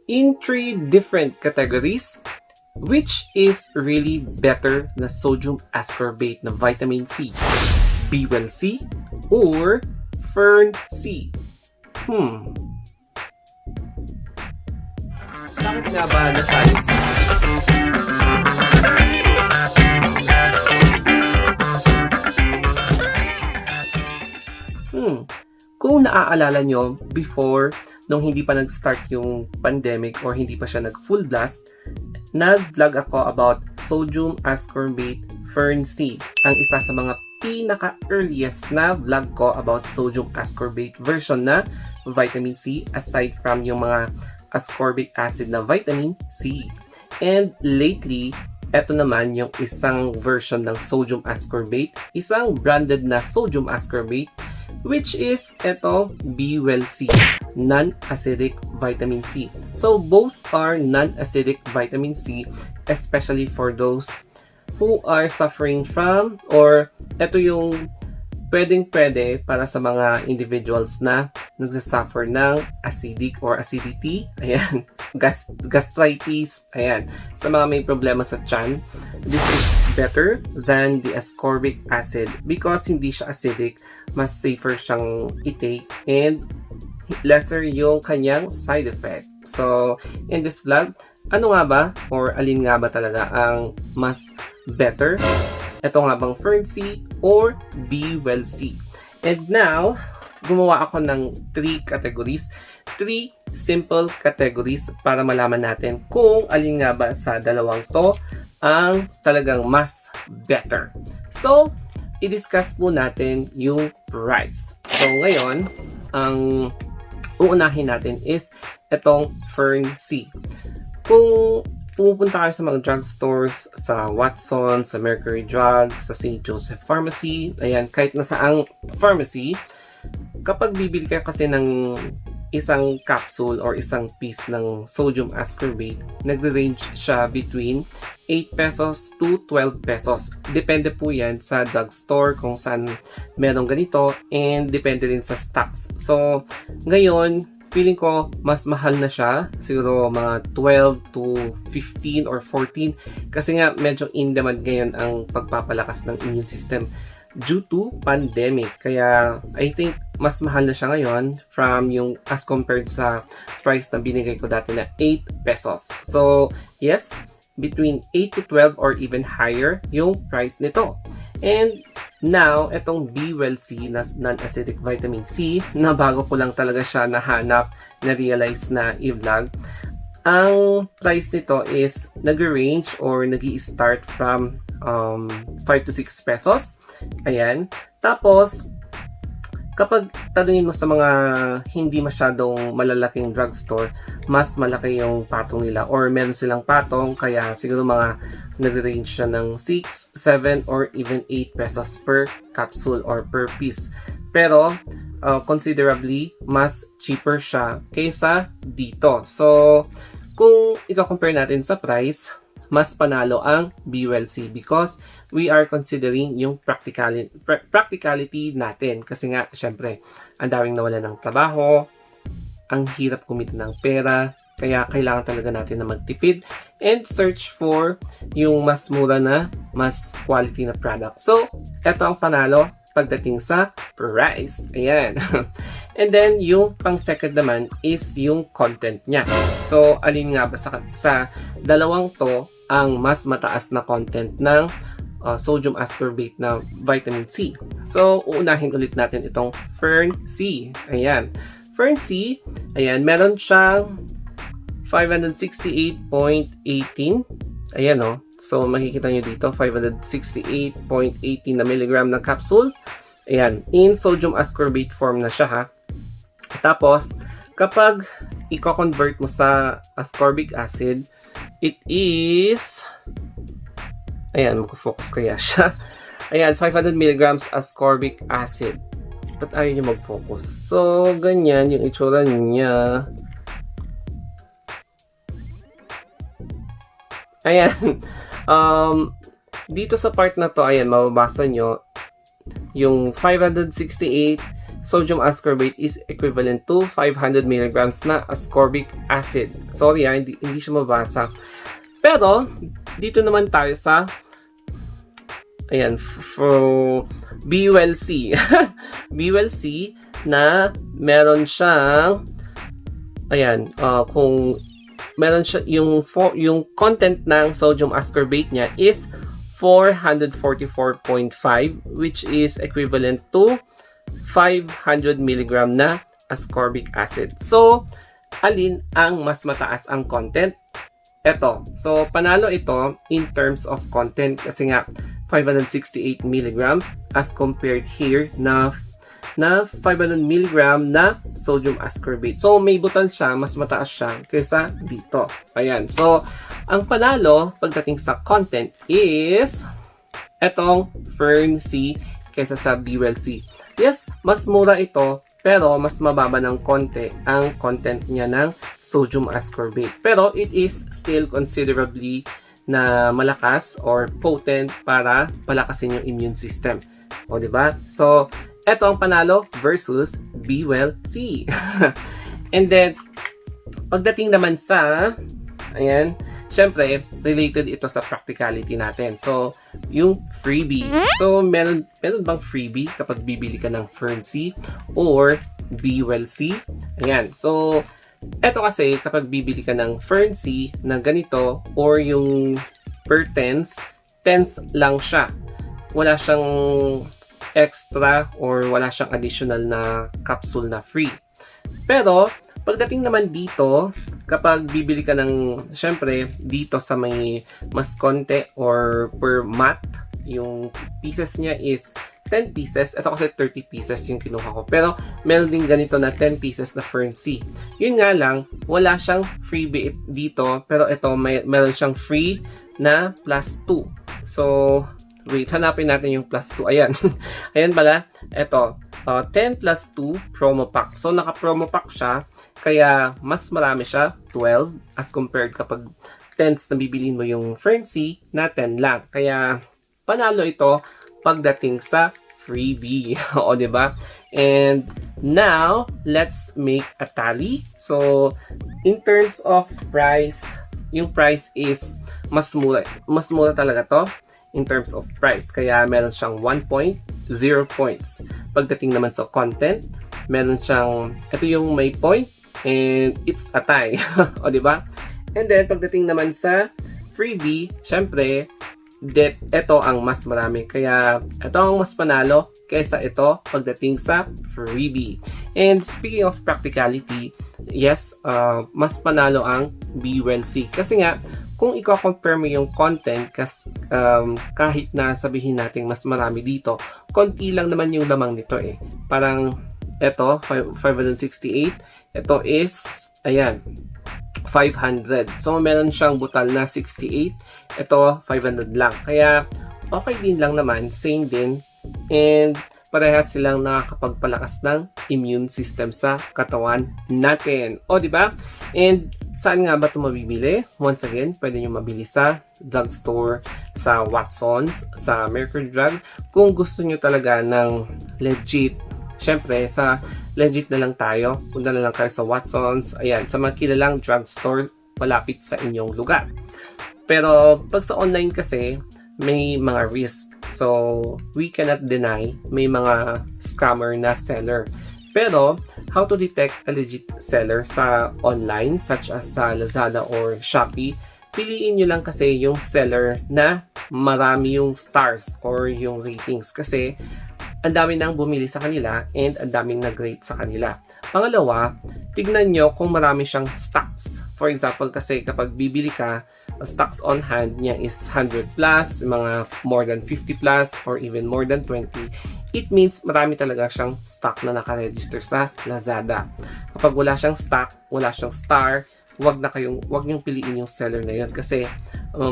in 3 different categories. Which is really better na sodium ascorbate na vitamin C? B-Well C or Fern C? Bakit nga ba nasabi C? Kung naaalala nyo, before, nung hindi pa nag-start yung pandemic or hindi pa siya nag-full blast, nag-vlog ako about sodium ascorbate Fern C. Ang isa sa mga pinaka-earliest na vlog ko about sodium ascorbate version na vitamin C aside from yung mga ascorbic acid na vitamin C. And lately, eto naman yung isang version ng sodium ascorbate, isang branded na sodium ascorbate, which is eto B-Well C, non-acidic vitamin C. So both are non-acidic vitamin C, especially for those who are suffering from, or eto yung pwedeng-pwede para sa mga individuals na nagsasuffer ng acidic or acidity, ayan, gastritis, ayan, sa mga may problema sa tiyan. This is better than the ascorbic acid because hindi siya acidic, mas safer siyang i-take and lesser yung kanyang side effect. So, in this vlog, ano nga ba or alin nga ba talaga ang mas better? Ito nga bang Fern C or B-Well C? And now, gumawa ako ng 3 categories, 3 simple categories para malaman natin kung alin nga ba sa dalawang to ang talagang mas better. So, i-discuss po natin yung price. So, ngayon, ang uunahin natin is itong Fern C. Kung pumupunta kayo sa mga drugstores, sa Watson, sa Mercury Drug, sa St. Joseph Pharmacy, ayan, kahit nasaang pharmacy, kapag bibili kayo kasi ng isang capsule or isang piece ng sodium ascorbate, nagre-range siya between 8 pesos to 12 pesos. Depende po yan sa drugstore kung saan merong ganito and depende din sa stocks. So, ngayon, feeling ko mas mahal na siya, siguro mga 12 to 15 or 14 kasi nga medyo in demand ngayon ang pagpapalakas ng immune system due to pandemic. Kaya I think mas mahal na siya ngayon from yung as compared sa price na binigay ko dati na 8 pesos. So yes, between 8 to 12 or even higher yung price nito. And now, itong B-Well C na non-acidic vitamin C, na bago ko lang talaga siya nahanap, na-realize na i-vlog. Ang price nito is nag-range or nag-i-start from 5 to 6 pesos. Ayan. Tapos, kapag tanungin mo sa mga hindi masyadong malalaking drugstore, mas malaki yung patong nila or meron silang patong kaya siguro mga nag-range siya ng 6, 7 or even 8 pesos per capsule or per piece. Pero considerably mas cheaper siya kaysa dito. So kung i-compare natin sa price, mas panalo ang B-Well C because we are considering yung practicality natin. Kasi nga, syempre, ang daming nawalan ng trabaho, ang hirap kumita ng pera, kaya kailangan talaga natin na magtipid and search for yung mas mura na, mas quality na product. So, eto ang panalo pagdating sa price. Ayan. And then, yung pang-second naman is yung content niya. So, alin nga ba sa dalawang to ang mas mataas na content ng sodium ascorbate na vitamin C. So, uunahin ulit natin itong Fern C. Ayan. Fern C, ayan, meron siyang 568.18. Ayan, oh. So, makikita nyo dito, 568.18 na milligram ng capsule. Ayan, in sodium ascorbate form na siya, ha. Tapos, kapag i-convert mo sa ascorbic acid, it is, ayan, mag-focus kaya siya. Ayan, 500 milligrams ascorbic acid. Ba't ayaw nyo mag-focus? So, ganyan yung itsura niya. Ayan. Dito sa part na to, ayan, mababasa nyo yung 568 sodium ascorbate is equivalent to 500 milligrams na ascorbic acid. Sorry, hindi siya mabasa. Pero, dito naman tayo sa ayan, for BULC. BULC na meron siyang ayan, kung meron siya yung content ng sodium ascorbate niya is 444.5, which is equivalent to 500 milligram na ascorbic acid. So, alin ang mas mataas ang content? Ito. So, panalo ito in terms of content kasi nga 568 mg as compared here na 500 mg na sodium ascorbate. So, may butal siya, mas mataas siya kaysa dito. Ayan. So, ang panalo pagdating sa content is etong Fern C kaysa sa BULC. Yes, mas mura ito, pero mas mababa ng konti ang content niya ng sodium ascorbate. Pero it is still considerably na malakas or potent para palakasin yung immune system. O, diba? So, eto ang panalo versus BULC. And then, pagdating naman sa, ayan, syempre, related ito sa practicality natin. So, yung freebie. So, meron bang freebie kapag bibili ka ng Fern C or BULC? Ayan. So, eto kasi, kapag bibili ka ng Fern C na ganito or yung per tens lang siya. Wala siyang extra or wala siyang additional na capsule na free. Pero, pagdating naman dito, kapag bibili ka ng, syempre, dito sa may mas konti or per mat, yung pieces niya is 10 pieces. Ito kasi 30 pieces yung kinuha ko. Pero, meron din ganito na 10 pieces na Fern C. Yun nga lang, wala siyang freebie dito. Pero ito, meron siyang free na plus 2. So, wait, hanapin natin yung plus 2. Ayan. Ayan pala. Ito, 10 plus 2 promo pack. So, naka-promo pack siya. Kaya, mas marami siya, 12, as compared kapag 10s na bibiliin mo yung Fern C na 10 lang. Kaya, panalo ito pagdating sa freebie. O, diba? And now, let's make a tally. So, in terms of price, yung price is mas mura. Mas mura talaga to in terms of price. Kaya, meron siyang 1 point, 0 points. Pagdating naman sa content, meron siyang, ito yung may point, and it's a tie. O, diba? And then, pagdating naman sa freebie, syempre, ito ang mas marami. Kaya, ito ang mas panalo kaysa ito pagdating sa freebie. And speaking of practicality, yes, mas panalo ang BULC. Kasi nga, kung i-compare mo yung content, kahit na sabihin natin mas marami dito, konti lang naman yung lamang nito eh. Parang, ito, 568. Ito is, ayan, 500. So, meron siyang butal na 68. Ito, 500 lang. Kaya, okay din lang naman. Same din. And, parehas silang nakakapagpalakas ng immune system sa katawan natin. O, diba? And, saan nga ba ito mabibili? Once again, pwede nyo mabili sa drugstore, sa Watsons, sa Mercury Drug. Kung gusto nyo talaga ng legit, syempre, sa legit na lang tayo. Punta na lang kayo sa Watsons. Ayan, sa mga kilalang drugstore malapit sa inyong lugar. Pero, pag sa online kasi, may mga risk. So, we cannot deny may mga scammer na seller. Pero, how to detect a legit seller sa online, such as sa Lazada or Shopee? Piliin nyo lang kasi yung seller na marami yung stars or yung ratings. Kasi, ang dami nang bumili sa kanila and ang daming nag-rate sa kanila. Pangalawa, tignan nyo kung marami siyang stocks. For example, kasi kapag bibili ka, stocks on hand niya is 100 plus, mga more than 50 plus, or even more than 20. It means marami talaga siyang stock na nakaregister sa Lazada. Kapag wala siyang stock, wala siyang star, wag niyong piliin yung seller na yun kasi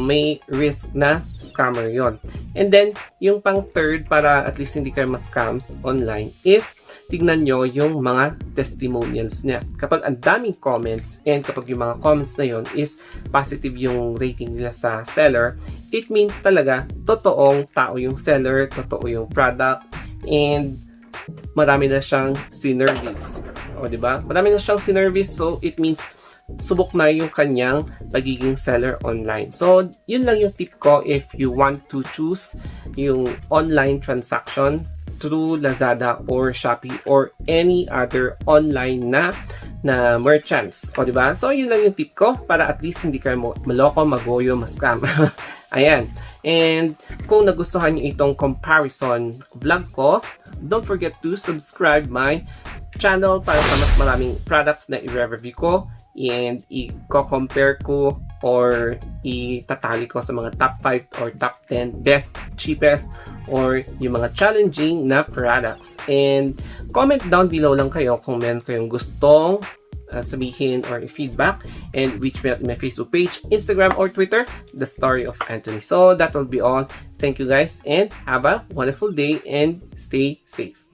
may risk na scammer yon. And then, yung pang third, para at least hindi kayo ma-scams online, is tignan nyo yung mga testimonials niya. Kapag ang daming comments, and kapag yung mga comments na yon is positive yung rating nila sa seller, it means talaga totoong tao yung seller, totoo yung product, and marami na siyang sinervice. O, diba? Marami na siyang sinervice, so it means subok na yung kanyang pagiging seller online. So, yun lang yung tip ko if you want to choose yung online transaction through Lazada or Shopee or any other online na merchants. O, diba? So, yun lang yung tip ko para at least hindi kayo maloko, magoyo, mascam. Ayan. And kung nagustuhan nyo itong comparison vlog ko, don't forget to subscribe my channel para sa mas maraming products na i-review ko and i-compare ko or itatali ko sa mga top 5 or top 10 best, cheapest, or yung mga challenging na products. And comment down below lang kayo kung meron kayong gustong sabihin or feedback, and reach me at my Facebook page, Instagram, or Twitter, The Story of Anthony. So that will be all. Thank you guys and have a wonderful day and stay safe.